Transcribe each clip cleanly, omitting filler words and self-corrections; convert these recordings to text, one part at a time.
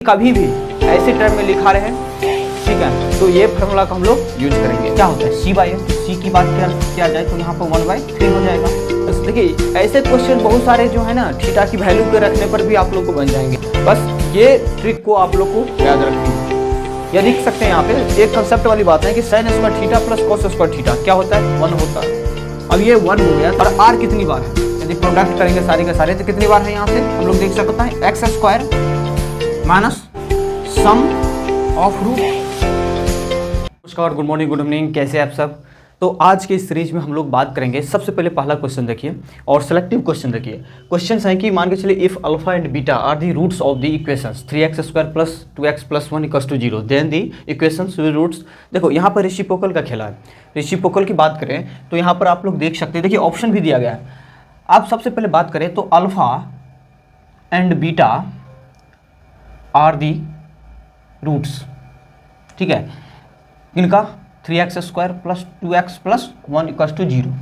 कभी भी ऐसे टर्म में लिखा रहे, ठीक है, तो ये फार्मूला का हम लोग यूज करेंगे। क्या होता है सी बाई एस, सी की बात किया जाए तो यहाँ पर 1/3 हो जाएगा। बस देखिए ऐसे क्वेश्चन बहुत सारे जो है ना थीटा की वैल्यू के रखने पर भी आप लोग को बन जाएंगे। बस ये ट्रिक को आप लोग को याद रखनी है। ये लिख सकते हैं यहाँ पे एक कंसेप्ट वाली बात है कि sine square theta plus cos square theta क्या होता है 1 होता है। अब ये 1 हो गया और आर कितनी बार है, यदि प्रोडक्ट करेंगे सारे के सारे तो कितनी बार है यहाँ से हम लोग देख सकते हैं x square minus sum of root. नमस्कार, गुड मॉर्निंग, गुड इवनिंग, कैसे हैं आप सब। तो आज के इस सीरीज में हम लोग बात करेंगे। सबसे पहले पहला क्वेश्चन देखिए और सेलेक्टिव क्वेश्चन देखिए। क्वेश्चन है कि मान के चलिए if alpha and beta are the roots of the equations 3x square plus 2x plus 1 equals to 0 then the equations with roots. देखो यहाँ पर रेसिप्रोकल का खेला है। रेसिप्रोकल की बात करें तो यहाँ पर आप लोग देख सकते हैं, देखिए ऑप्शन भी दिया गया है। आप सबसे पहले बात करें तो alpha and beta are the roots, ठीक है, इनका 3x square plus 2x plus 1 equals to 0।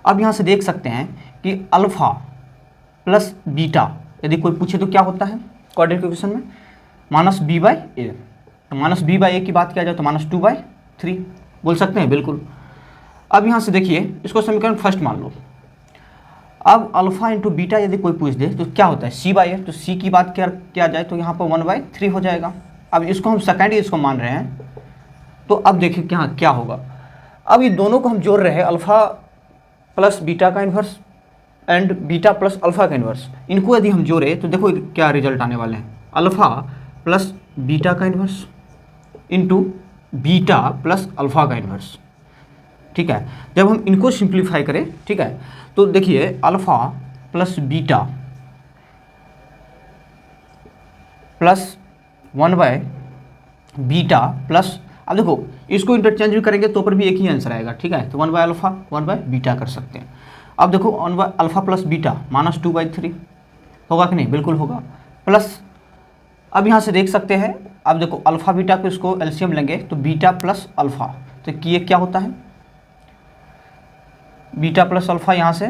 अब यहाँ से देख सकते हैं कि अल्फा प्लस बीटा यदि कोई पूछे तो क्या होता है क्वाड्रेटिक इक्वेशन में माइनस बी बाई ए। तो माइनस बी बाई ए की बात किया जाए तो -2/3 बोल सकते हैं, बिल्कुल। अब यहाँ से देखिए इसको समीकरण फर्स्ट मान लो। अब अल्फा इंटू बीटा यदि कोई पूछ दे तो क्या होता है सी बाई ए। तो सी की बात किया जाए तो यहाँ पर 1/3 हो जाएगा। अब इसको हम सेकेंड इसको मान रहे हैं तो अब देखिए क्या होगा। अब ये दोनों को हम जोड़ रहे हैं, अल्फा प्लस बीटा का inverse and beta plus alpha का इन्वर्स। इनको यदि हम जोड़े तो देखो क्या रिजल्ट आने वाले हैं, अल्फा प्लस बीटा का inverse into beta plus alpha का इन्वर्स, ठीक है। जब हम इनको सिंप्लीफाई करें, ठीक है, तो देखिए अल्फा प्लस बीटा प्लस 1/बीटा प्लस, अब देखो इसको इंटरचेंज भी करेंगे तो पर भी एक ही आंसर आएगा, ठीक है। तो 1/अल्फा 1/बीटा कर सकते हैं। अब देखो 1/अल्फा प्लस बीटा -2/3 होगा कि नहीं, बिल्कुल होगा। प्लस अब यहाँ से देख सकते हैं, अब देखो अल्फा बीटा को इसको एलसीएम लेंगे तो बीटा प्लस अल्फा, तो ये क्या होता है बीटा प्लस अल्फा यहाँ से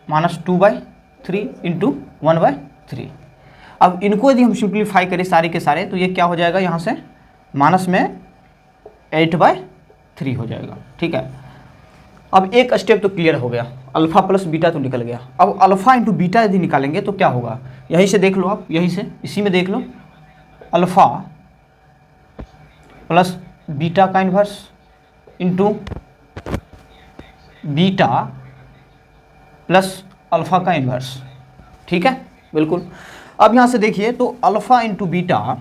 -2/3 इंटू 1/3। अब इनको यदि हम सिंप्लीफाई करें सारे के सारे तो ये क्या हो जाएगा यहाँ से माइनस में 8/3 हो जाएगा, ठीक है। अब एक स्टेप तो क्लियर हो गया, अल्फा प्लस बीटा तो निकल गया। अब अल्फा इंटू बीटा यदि निकालेंगे तो क्या होगा, यहीं से देख लो आप, यहीं से इसी में देख लो, अल्फा प्लस बीटा का inverse into beta plus alpha का इन्वर्स, ठीक है, बिल्कुल। अब यहाँ से देखिए तो अल्फा इंटू बीटा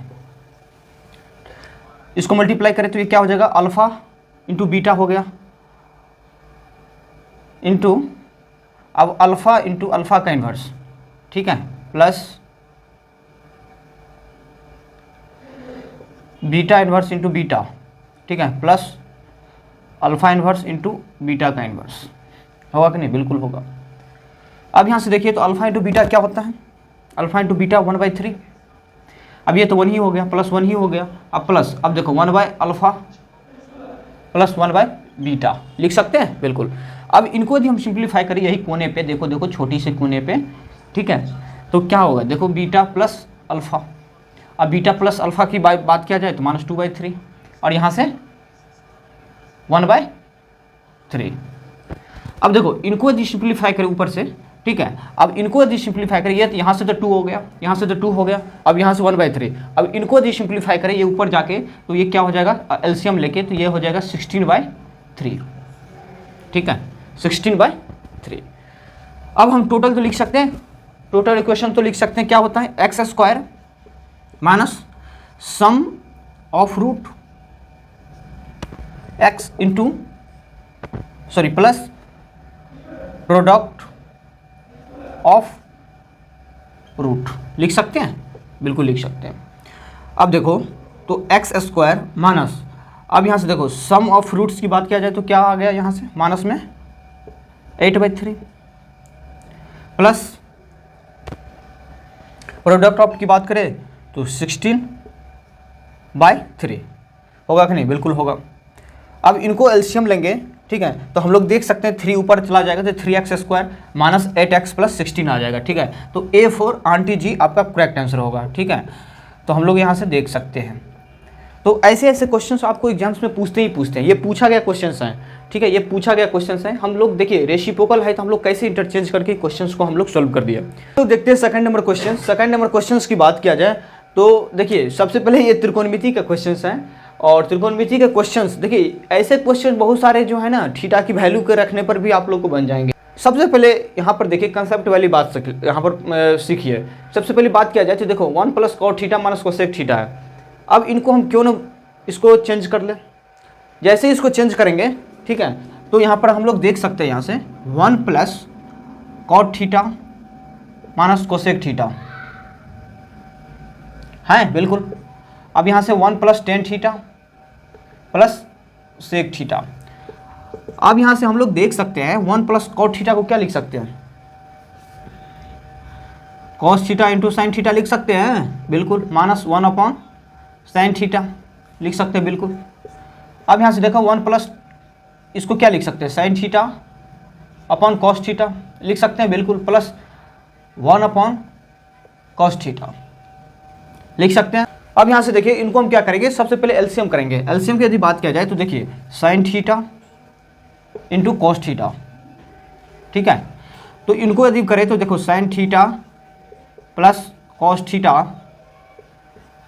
इसको मल्टीप्लाई करें तो ये क्या हो जाएगा, अल्फा इंटू बीटा हो गया इंटू अब अल्फा इंटू अल्फा का इन्वर्स, ठीक है, plus beta inverse into beta, ठीक है, plus alpha inverse into beta का इन्वर्स होगा कि नहीं, बिल्कुल होगा। अब यहाँ से देखिए तो अल्फा इंटू बीटा क्या होता है, अल्फा इंटू बीटा 1/3। अब ये तो 1 ही हो गया, प्लस 1 ही हो गया। अब प्लस अब देखो 1/अल्फा प्लस 1/बीटा लिख सकते हैं, बिल्कुल। अब इनको यदि हम सिंप्लीफाई करें यही कोने पे, देखो छोटी से कोने पे, ठीक है, तो क्या होगा, देखो बीटा प्लस अल्फा। अब बीटा प्लस अल्फा की बात किया जाए तो -2/3 और यहाँ से 1/3। अब देखो इनको यदि सिंप्लीफाई करें ऊपर से, ठीक है, अब इनको यदि सिंप्लीफाई करें, ये तो यहाँ से तो 2 हो गया, यहाँ से तो 2 हो गया, अब यहाँ से 1/3। अब इनको यदि सिंप्लीफाई करें ये ऊपर जाके तो ये क्या हो जाएगा एलसीएम लेके, तो ये हो जाएगा 16/3, ठीक है, 16/3। अब हम टोटल तो लिख सकते हैं, टोटल इक्वेशन तो लिख सकते हैं, क्या होता है x square minus sum of root x into plus product of root लिख सकते हैं, बिल्कुल लिख सकते हैं। अब देखो तो एक्स स्क्वायर माइनस, अब यहाँ से देखो सम ऑफ रूट्स की बात किया जाए तो क्या आ गया यहाँ से माइनस में 8/3 प्लस प्रोडक्ट ऑफ की बात करें तो 16/3 होगा कि नहीं, बिल्कुल होगा। अब इनको एलसीएम लेंगे, ठीक है, तो हम लोग देख सकते हैं 3 ऊपर चला जाएगा तो 3x square minus 8x plus 16 आ जाएगा, ठीक है। तो A4 आंटी जी आपका करेक्ट आंसर होगा, ठीक है। तो हम लोग यहाँ से देख सकते हैं। तो ऐसे ऐसे क्वेश्चंस आपको एग्जाम्स में पूछते ही पूछते हैं, ये पूछा गया क्वेश्चंस हैं, ठीक है, ये पूछा गया क्वेश्चंस हैं। हम लोग देखिए रेसिप्रोकल है तो हम लोग कैसे इंटरचेंज करके क्वेश्चंस को हम लोग सॉल्व कर दिया। तो देखते हैं second number question. Second number questions की बात किया जाए तो देखिए सबसे पहले ये त्रिकोणमिति का क्वेश्चंस हैं, और त्रिकोणमिति के क्वेश्चंस देखिए ऐसे क्वेश्चन बहुत सारे जो है ना थीटा की वैल्यू के रखने पर भी आप लोग को बन जाएंगे। सबसे पहले यहाँ पर देखिए कंसेप्ट वाली बात यहाँ पर सीखिए। सबसे पहली बात किया जाए तो देखो 1 plus cot theta minus cosec theta है। अब इनको हम क्यों ना इसको चेंज कर ले। जैसे ही इसको चेंज करेंगे, ठीक है, तो यहाँ पर हम लोग देख सकते हैं यहाँ से 1 plus cot theta minus cosec theta है, बिल्कुल। अब यहाँ से 1 plus tan theta plus sec theta. अब यहाँ से हम लोग देख सकते हैं 1 प्लस कॉट थीटा को क्या लिख सकते हैं, cos theta into sine theta लिख सकते हैं, बिल्कुल। माइनस 1 अपॉन साइन थीटा लिख सकते हैं, बिल्कुल। अब यहाँ से देखो 1 प्लस इसको क्या लिख सकते हैं, sine theta upon cos theta लिख सकते हैं, बिल्कुल। प्लस 1 अपॉन कॉस थीटा लिख सकते हैं। अब यहाँ से देखिए इनको हम क्या करेंगे, सबसे पहले एलसीएम करेंगे। एलसीएम की यदि बात किया जाए तो देखिए sine theta into cos theta, ठीक है। तो इनको यदि करें तो देखो sine theta plus cos theta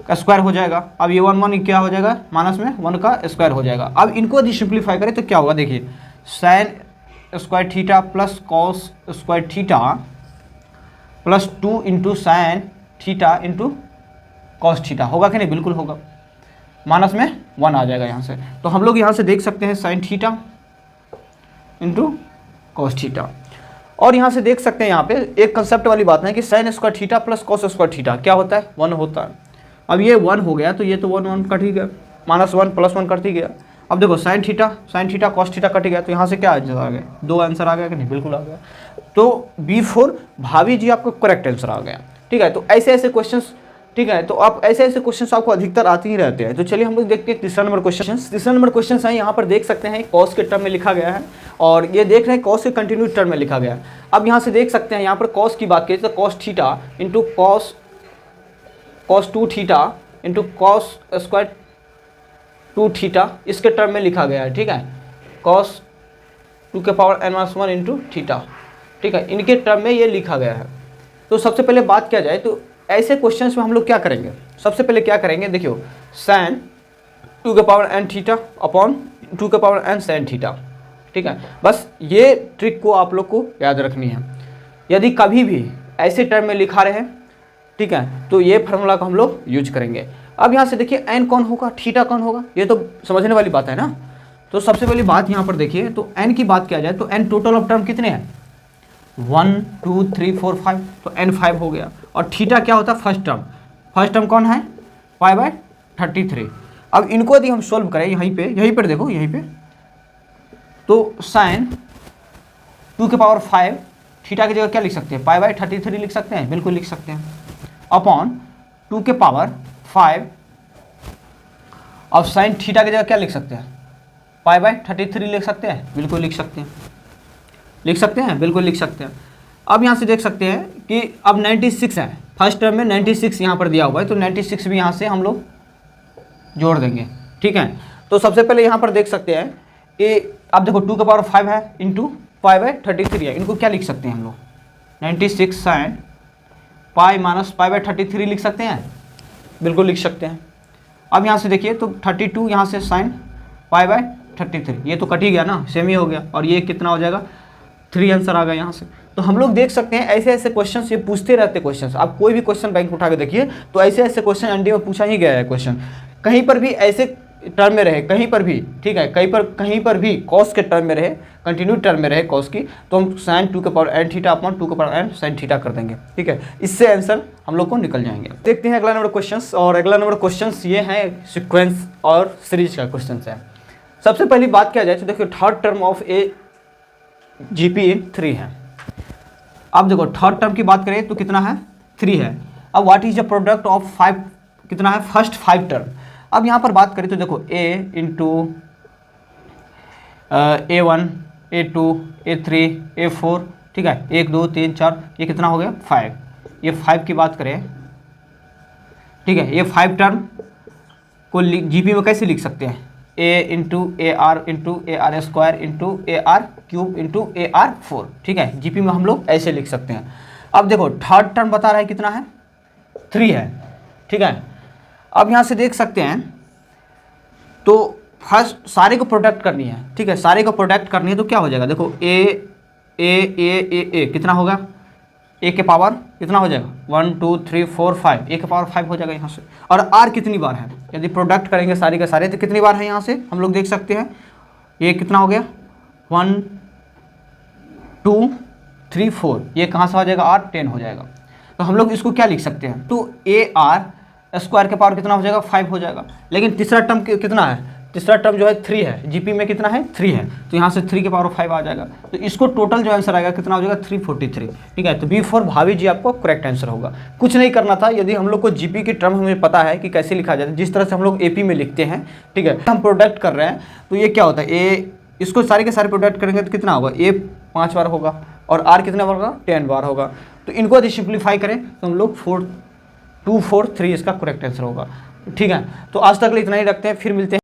का स्क्वायर हो जाएगा। अब ये 1 क्या हो जाएगा, माइनस में 1 का स्क्वायर हो जाएगा। अब इनको यदि सिंप्लीफाई करें तो क्या होगा, देखिए sine square theta plus cos square theta plus 2 into sine theta into cos theta होगा कि नहीं, बिल्कुल होगा। माइनस में 1 आ जाएगा यहाँ से। तो हम लोग यहाँ से देख सकते हैं sine theta into cos theta, और यहाँ से देख सकते हैं यहाँ पे एक कंसेप्ट वाली बात है कि sine square theta plus cos square theta क्या होता है, 1 होता है। अब ये 1 हो गया तो ये तो 1 कट ही गया, माइनस 1 प्लस 1 कट ही गया। अब देखो sine theta cos theta cut गया, तो यहाँ से क्या आंसर आ गया, 2 आंसर आ गया कि नहीं, बिल्कुल आ गया। तो B4 भाभी जी आपको करेक्ट आंसर आ गया, ठीक है। तो ऐसे ऐसे क्वेश्चंस, ठीक है, तो आप ऐसे ऐसे क्वेश्चंस आपको अधिकतर आते ही रहते हैं। तो चलिए हम लोग देखते हैं तीसरा नंबर क्वेश्चन। तीसरा नंबर क्वेश्चन है, यहाँ पर देख सकते हैं कॉस के टर्म में लिखा गया है, और ये देख रहे हैं कॉस के कंटिन्यू टर्म में लिखा गया है। अब यहाँ से देख सकते हैं यहाँ पर कॉस की बात करें तो cos theta into cos 2 theta into cos square 2 theta इसके टर्म में लिखा गया है, ठीक है। कॉस 2 के पावर n-1 इंटू थीटा, ठीक है, इनके टर्म में ये लिखा गया है। तो सबसे पहले बात किया जाए तो ऐसे क्वेश्चंस में हम लोग क्या करेंगे, सबसे पहले क्या करेंगे, देखियो साइन 2 के पावर n थीटा अपॉन 2 के पावर n साइन थीटा, ठीक है। बस ये ट्रिक को आप लोग को याद रखनी है। यदि कभी भी ऐसे टर्म में लिखा रहे, ठीक है, तो ये फार्मूला को हम लोग यूज करेंगे। अब यहाँ से देखिए n कौन होगा, थीटा कौन होगा, ये तो समझने वाली बात है ना। तो सबसे पहली बात यहाँ पर देखिए, तो n की बात किया जाए तो n टोटल ऑफ टर्म कितने हैं, 1 2 3 4 5, तो n 5 हो गया। और थीटा क्या होता है, फर्स्ट टर्म कौन है, π/33। अब इनको यदि हम सोल्व करें यहीं पर देखो, यहीं पे तो साइन 2 के पावर 5 थीटा की जगह क्या लिख सकते हैं, π/33 लिख सकते हैं, बिल्कुल लिख सकते हैं, अपॉन 2 के पावर 5 अब साइन थीटा की जगह क्या लिख सकते हैं, π/33 लिख सकते हैं, बिल्कुल लिख सकते हैं, बिल्कुल लिख सकते हैं। अब यहाँ से देख सकते हैं कि अब 96 है, फर्स्ट टर्म में 96 यहाँ पर दिया हुआ है, तो 96 भी यहाँ से हम लोग जोड़ देंगे, ठीक है। तो सबसे पहले यहाँ पर देख सकते हैं कि अब देखो 2 का पावर 5 है इंटू π/33 है, इनको क्या लिख सकते हैं हम लोग, 96 साइन π-π/33 लिख सकते हैं, बिल्कुल लिख सकते हैं। अब यहाँ से देखिए तो 32 यहाँ से साइन π/33, ये तो कट ही गया ना, सेम ही हो गया, और ये कितना हो जाएगा, 3 आंसर आ गया यहाँ से। तो हम लोग देख सकते हैं ऐसे ऐसे क्वेश्चंस ये पूछते रहते क्वेश्चंस। आप कोई भी क्वेश्चन बैंक उठा के देखिए तो ऐसे ऐसे क्वेश्चन एनडीए में पूछा ही गया है क्वेश्चन, कहीं पर भी ऐसे टर्म में रहे, कहीं पर भी, ठीक है, कहीं पर भी कॉस के टर्म में रहे, कंटिन्यू टर्म में रहे कॉस की, तो हम साइन 2 के पावर n थीटा अपॉन 2 के पावर n साइन थीटा कर देंगे, ठीक है। इससे आंसर हम लोग को निकल जाएंगे। देखते हैं अगला नंबर क्वेश्चंस, और अगला नंबर क्वेश्चंस ये है सीक्वेंस और सीरीज का क्वेश्चन है। सबसे पहली बात किया जाए तो देखिए third term of A GP 3 है। अब देखो थर्ड टर्म की बात करें तो कितना है, 3 है। अब what is the product of 5, कितना है, फर्स्ट 5 टर्म। अब यहाँ पर बात करें तो देखो a into A1 A2 A3 A4, ठीक है, 1 2 3 4, ये कितना हो गया, 5। ये 5 की बात करें ठीक है, ये 5 टर्म को जीपी में कैसे लिख सकते हैं, a into a r square into a r cube into a r 4, ठीक है, जीपी में हम लोग ऐसे लिख सकते हैं। अब देखो थर्ड टर्म बता रहा है कितना है, 3 है, ठीक है। अब यहाँ से देख सकते हैं, तो फर्स्ट सारे को प्रोडक्ट करनी है, ठीक है, सारे को प्रोडक्ट करनी है, तो क्या हो जाएगा, देखो ए कितना होगा, ए के पावर कितना हो जाएगा, 1 2 3 4 5, ए के पावर 5 हो जाएगा यहाँ से। और आर कितनी बार है, यदि प्रोडक्ट करेंगे सारे के सारे तो कितनी बार है यहाँ से हम लोग देख सकते हैं, ये कितना हो गया 1 2 3 4, ये कहाँ से हो जाएगा, आर 10 हो जाएगा। तो हम लोग इसको क्या लिख सकते हैं, तो ए आर स्क्वायर के पावर कितना हो जाएगा, 5 हो जाएगा। लेकिन तीसरा टर्म कितना है, तीसरा टर्म जो है 3 है, जीपी में कितना है 3 है, तो यहाँ से 3 के पावर 5 आ जाएगा। तो इसको टोटल जो आंसर आएगा कितना हो जाएगा 343, ठीक है। तो B4 भाभी जी आपको करेक्ट आंसर होगा। कुछ नहीं करना था, यदि हम लोग को जीपी की टर्म हमें पता है कि कैसे लिखा जाता है, जिस तरह से हम लोग एपी में लिखते हैं, ठीक है, हम प्रोडक्ट कर रहे हैं, तो ये क्या होता है, ए इसको सारे के सारे प्रोडक्ट करेंगे तो कितना होगा, ए 5 बार होगा और आर कितने बार होगा, 10 बार होगा। तो इनको यदि सिंप्लीफाई करें तो हम लोग 2 4 3 इसका करेक्ट आंसर होगा, ठीक है। तो आज तक इतना ही रखते हैं, फिर मिलते हैं।